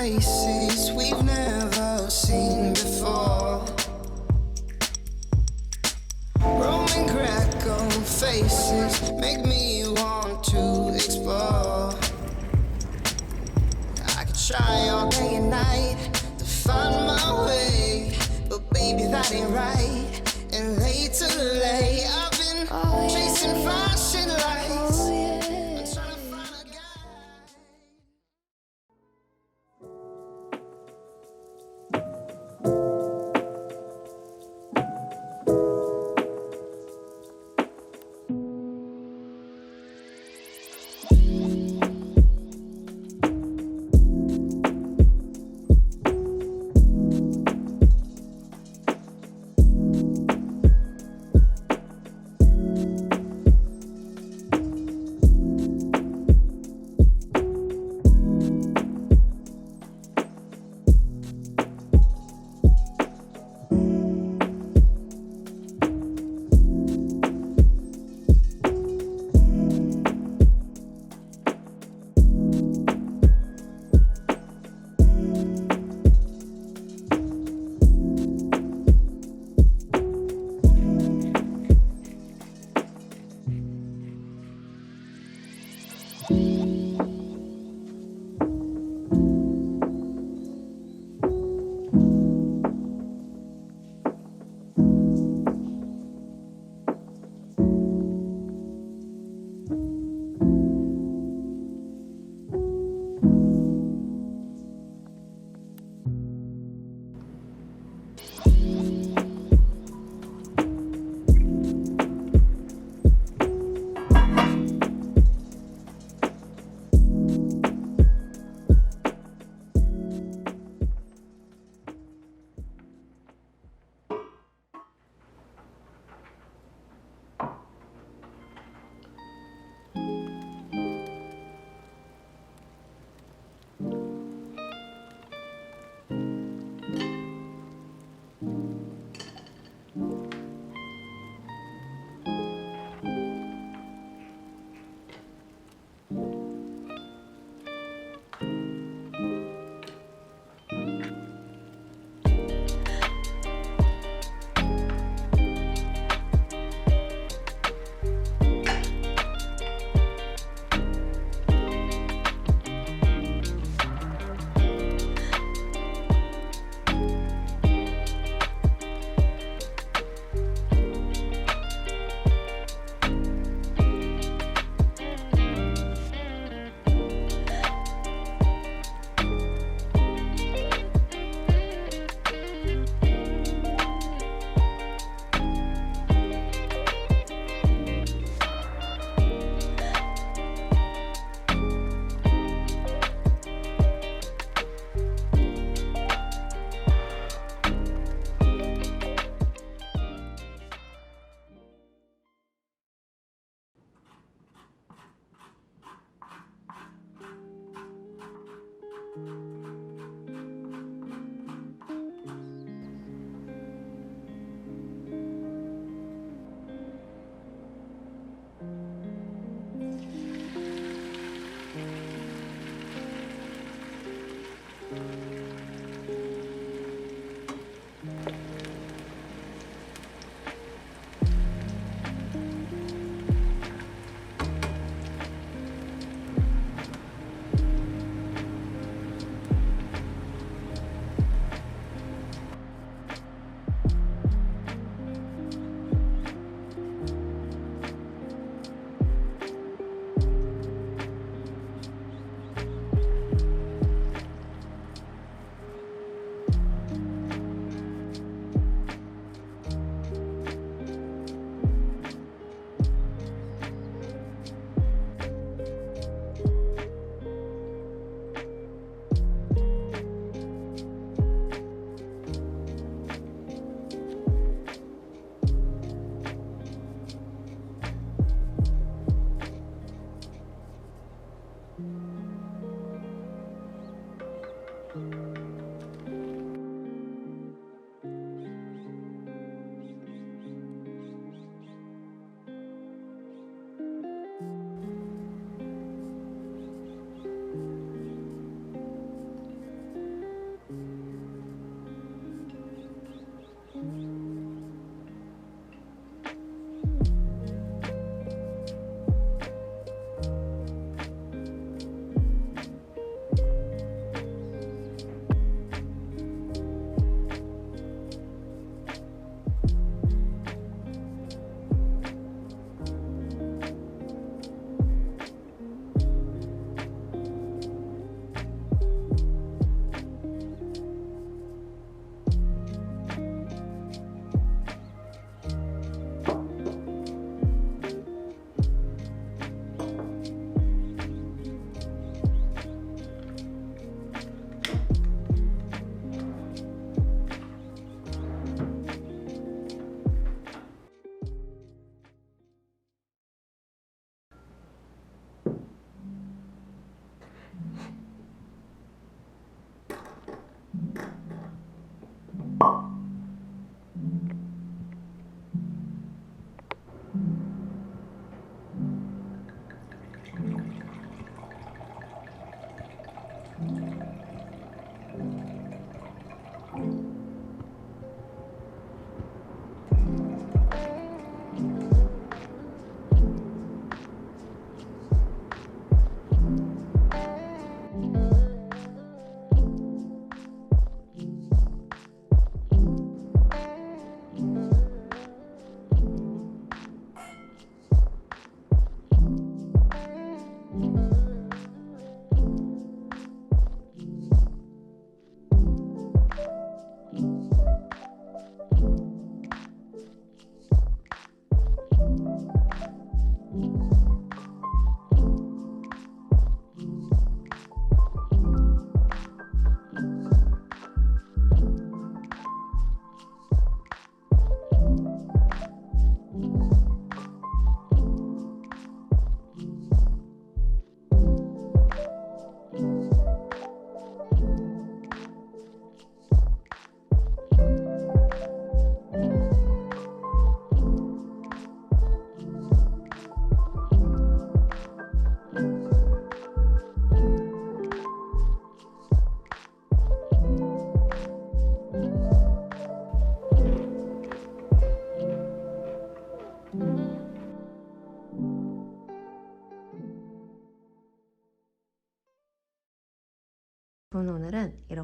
places we've never seen before. Roman Greco faces make me want to explore. I could try all day and night to find my way, but baby that ain't right. And late to late, I've been chasing flashing lights. I'm trying to find a guide.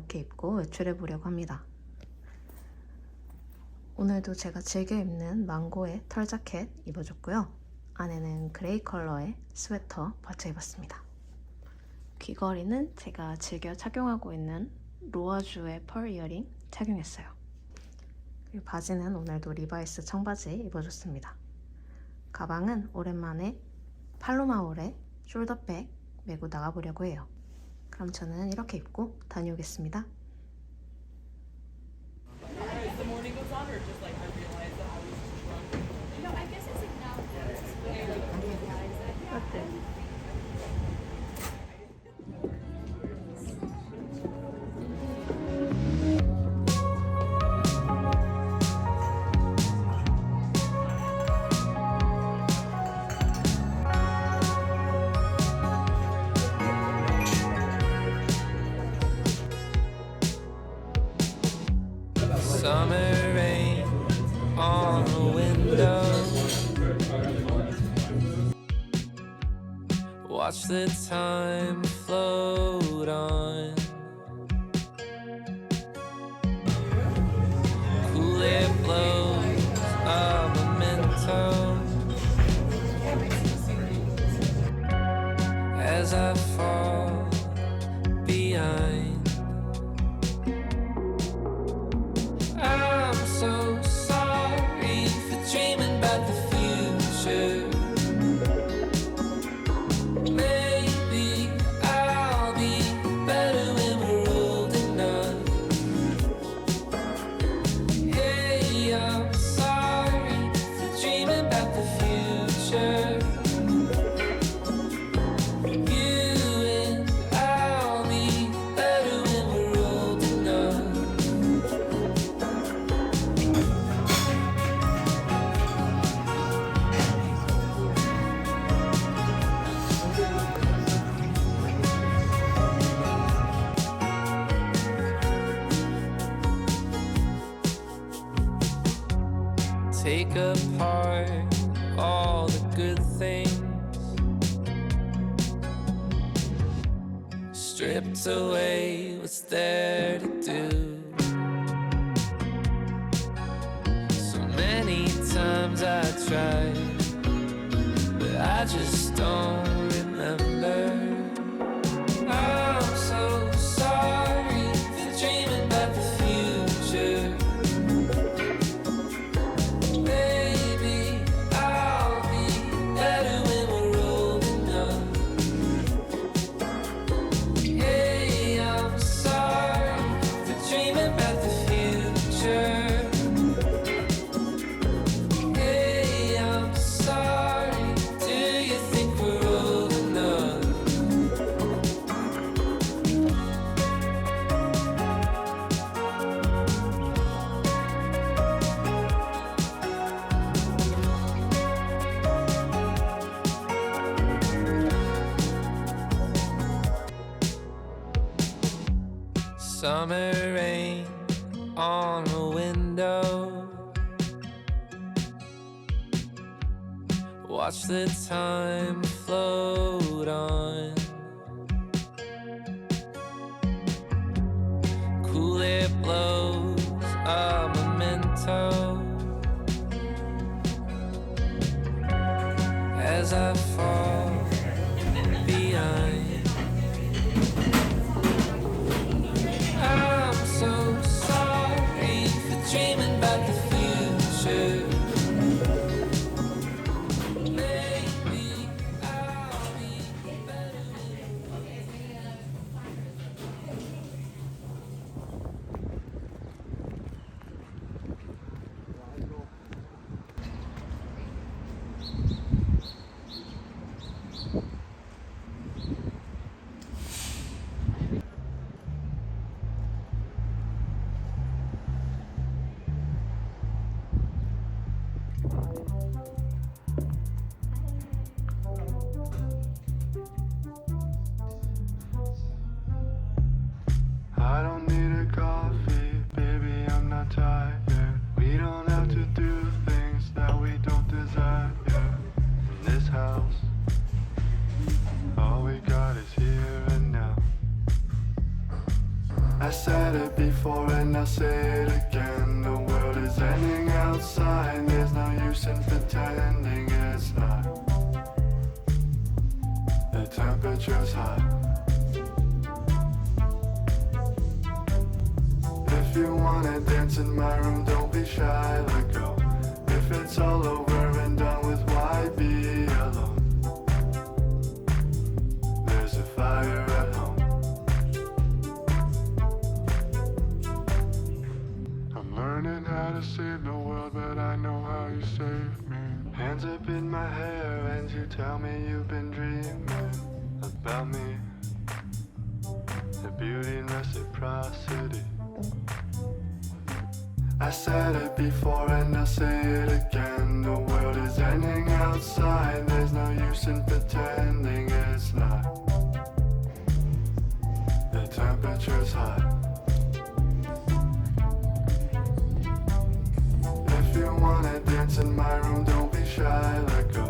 이렇게 입고 외출해 보려고 합니다. 오늘도 제가 즐겨 입는 망고의 털 자켓 입어줬고요. 안에는 그레이 컬러의 스웨터 받쳐 입었습니다. 귀걸이는 제가 즐겨 착용하고 있는 로아주의 펄 이어링 착용했어요. 그리고 바지는 오늘도 리바이스 청바지 입어줬습니다. 가방은 오랜만에 팔로마올의 숄더백 메고 나가보려고 해요. 그럼 저는 이렇게 입고 다녀오겠습니다. Summer rain on the window. Watch the time float on. Cool air blows a memento as I fall behind. I'm so sorry for dreaming about the future. Maybe I'll be better when we're old enough. Hey, I'm sorry for dreaming about the future. You and I'll be better when we're old enough. Take apart all the good things, stripped away what's there to do. So many times I tried, but I just don't remember. I'm so sorry for dreaming about the future. Maybe I'll be better when we're old enough. Hey, I'm sorry for dreaming about the future. Hey, I'm sorry. Do you think we're old enough? Summer rain on the window. Watch the time float on. Cool air blows a memento as I fall behind. I'm so sorry for dreaming about the future. Maybe I'll be better. said it before and I'll say it again. The world is ending outside. There's no use in pretending it's not. The temperature's hot. If you wanna dance in my room, don't be shy, let go. If it's all over and done with, why be alone? There's a fire at home. I'm learning how to save the world, but I know how you save me. Hands up in my hair and you tell me you've been dreaming about me. The beauty and reciprocity. I said it before and I'll say it again. The world is ending outside. There's no use in pretending it's not. The temperature's hot. If you wanna dance in my room, don't be shy, let go.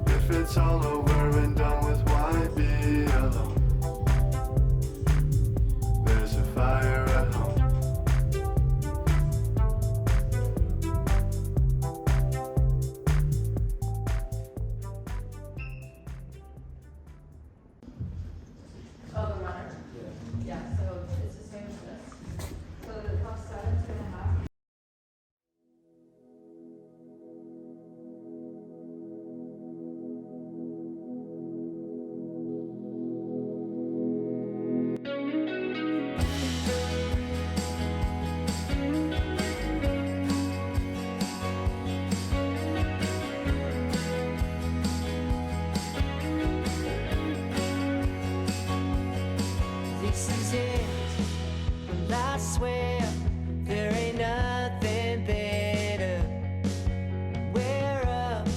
If it's all over and done with, why be alone? There's a fire at home. This is it, and I swear there ain't nothing better. We're up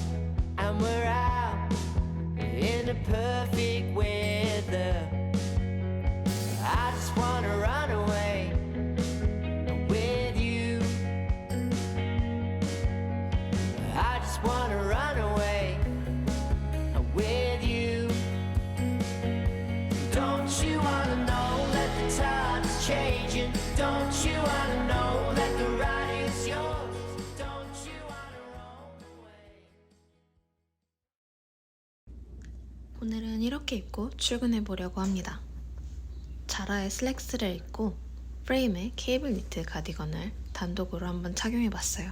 and we're out in the perfect weather. I just wanna run away with you. I just wanna run away with you. Don't you wanna know that the time's changing? Don't you wanna know that the ride is yours? Don't you wanna roll away? 오늘은 이렇게 입고 출근해 보려고 합니다. 자라의 슬랙스를 입고 프레임에 케이블 니트 가디건을 단독으로 한번 착용해 봤어요.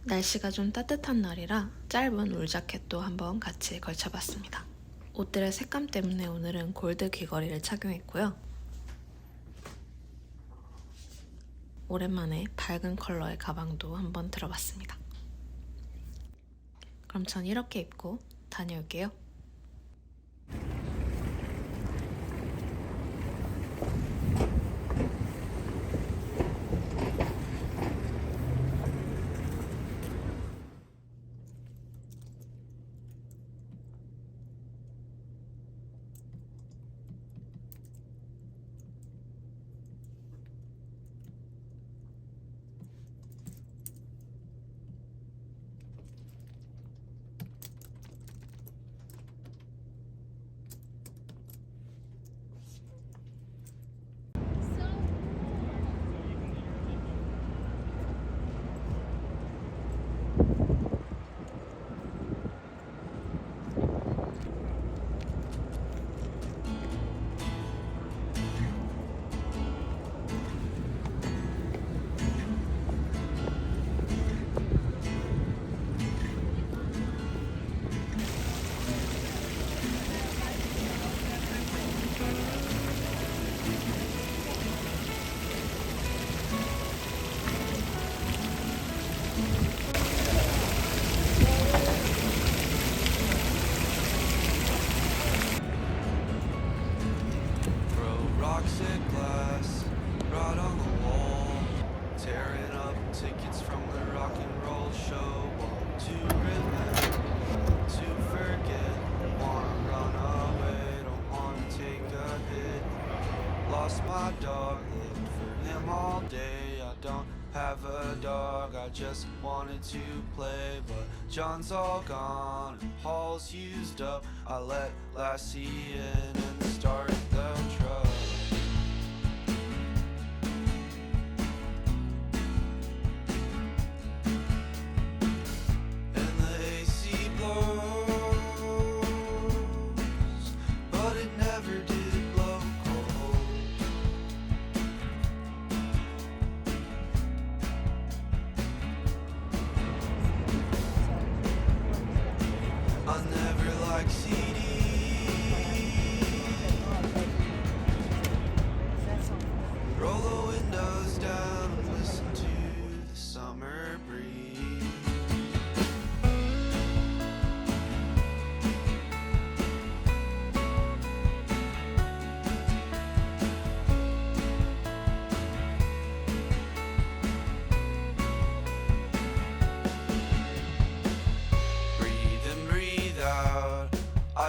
날씨가 좀 따뜻한 날이라 짧은 울 자켓도 한번 같이 걸쳐봤습니다. 옷들의 색감 때문에 오늘은 골드 귀걸이를 착용했고요. 오랜만에 밝은 컬러의 가방도 한번 들어봤습니다. 그럼 전 이렇게 입고 다녀올게요. my dog, lived for him all day. I don't have a dog, I just wanted to play, but John's all gone and Paul's used up. I let Lassie in and start the truck.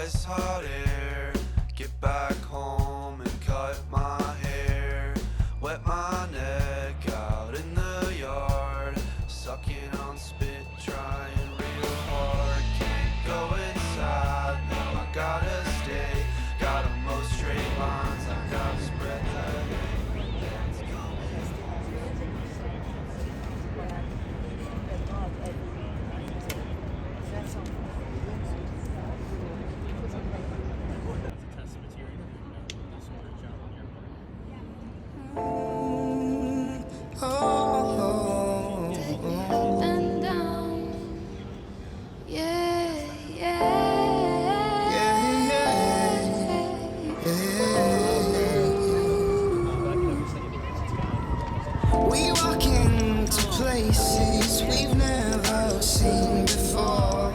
ice hot air. Get back home and cut my hair. Wet my neck out in the yard. Sucking on spit, trying real hard. Can't go inside, now I gotta stay. Got 'em most straight lines, I gotta spread that. Oh, and down. Yeah, yeah. we walk into places we've never seen before.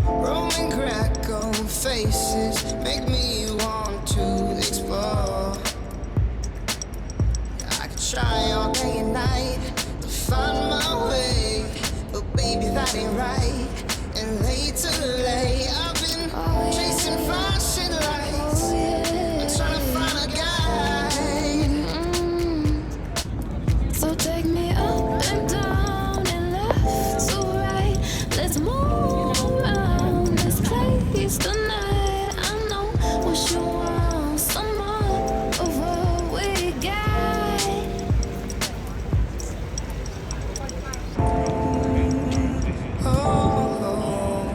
Roman Greco faces make me want to explore. I could try all day and night to find my way, but baby that ain't right. And late to late, I've been chasing flashing lights. I'm trying to find a guide. So take me up and down and left to right. Let's move around this place tonight. I know what you want, some more of what we got. Oh,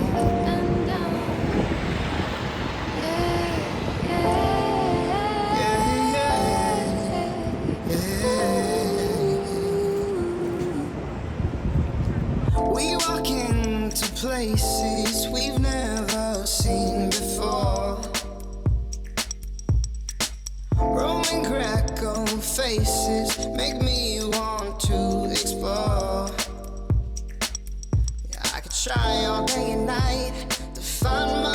Up and down. Yeah, we walk into places we've never seen before. Roman Greco faces make me want to explore. I could try all day and night to find my